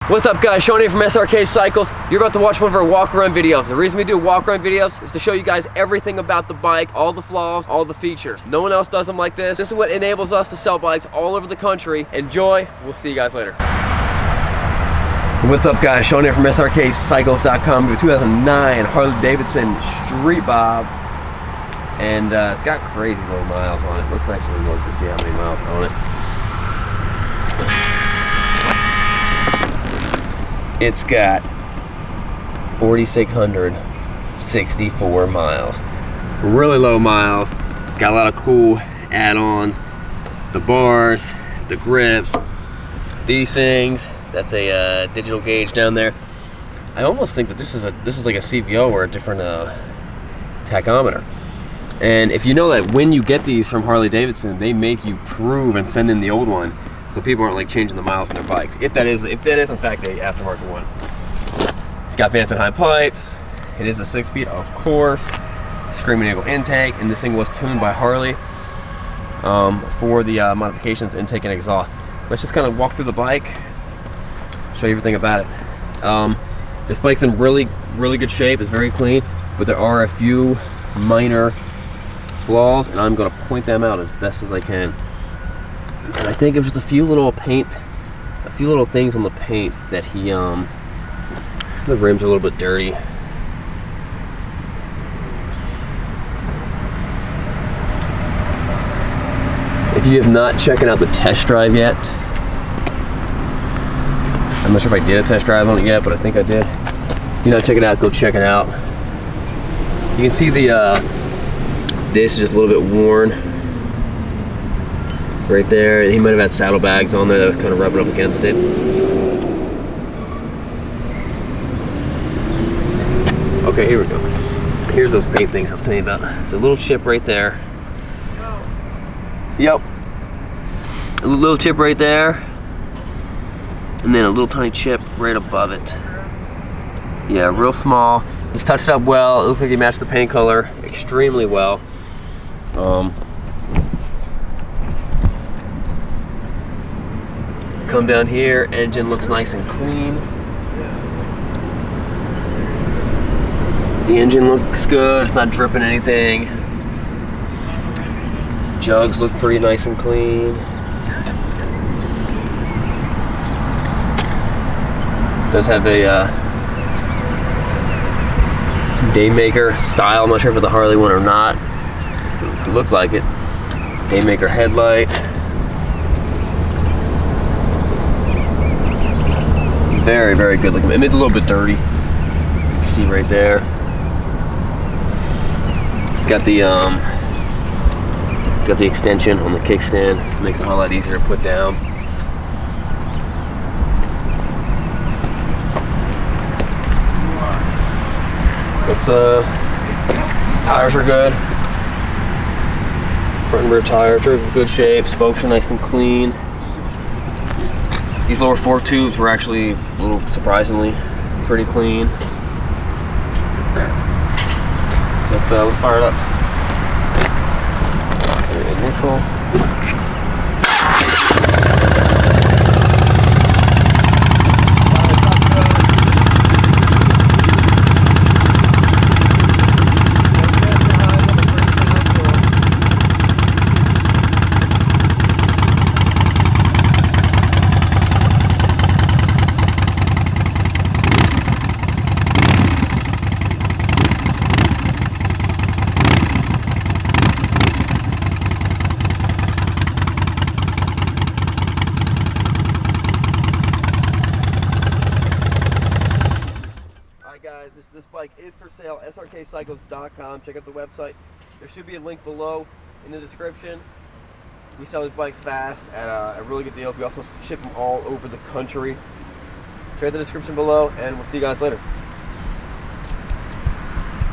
What's up guys, Sean here from Srkcycles. You're about to watch one of our walk around videos. The reason we do walk around videos is to show you guys everything about the bike, all the flaws, all the features. No one else does them like this. This is what enables us to sell bikes all over the country. Enjoy, we'll see you guys later. What's up guys, Sean here from Srkcycles.com. We have a 2009 Harley Davidson Street Bob. And it's got crazy low miles on it. Let's actually look to see how many miles are on it. It's got 4,664 miles. Really low miles. It's got a lot of cool add-ons. The bars, the grips, these things. That's a digital gauge down there. I almost think that this is like a CVO or a different tachometer. And if you know that when you get these from Harley Davidson, they make you prove and send in the old one, so people aren't like changing the miles on their bikes. If that is in fact a aftermarket one. It's got vents and high pipes. It is a 6-speed, of course. Screaming eagle intake, and this thing was tuned by Harley for the modifications, intake and exhaust. Let's just kind of walk through the bike, show you everything about it. This bike's in really good shape. It's very clean, but there are a few minor flaws, and I'm going to point them out as best as I can. And I think it was just a few little things on the paint that the rims are a little bit dirty. If you have not checked out the test drive yet, I'm not sure if I did a test drive on it yet, but I think I did. If you're not checking it out, go check it out. You can see this is just a little bit worn right there. He might have had saddlebags on there that was kind of rubbing up against it. Okay, here we go. Here's those paint things I was telling you about. It's a little chip right there. Yep. A little chip right there. And then a little tiny chip right above it. Yeah, real small. He's touched it up well. It looks like he matched the paint color extremely well. Come down here, engine looks nice and clean. The engine looks good, it's not dripping anything. Jugs look pretty nice and clean. It does have a Daymaker style. I'm not sure if it's a Harley one or not. It looks like it. Daymaker headlight. Very good looking. It's a little bit dirty. You can see right there. It's got the extension on the kickstand. It makes it a whole lot easier to put down. Tires are good. Front and rear tires are in good shape. Spokes are nice and clean. These lower fork tubes were actually a little surprisingly pretty clean. Let's fire it up. Neutral. Guys, this bike is for sale. Srkcycles.com. Check out the website. There should be a link below in the description. We sell these bikes fast at really good deals. We also ship them all over the country. Check out the description below, and we'll see you guys later.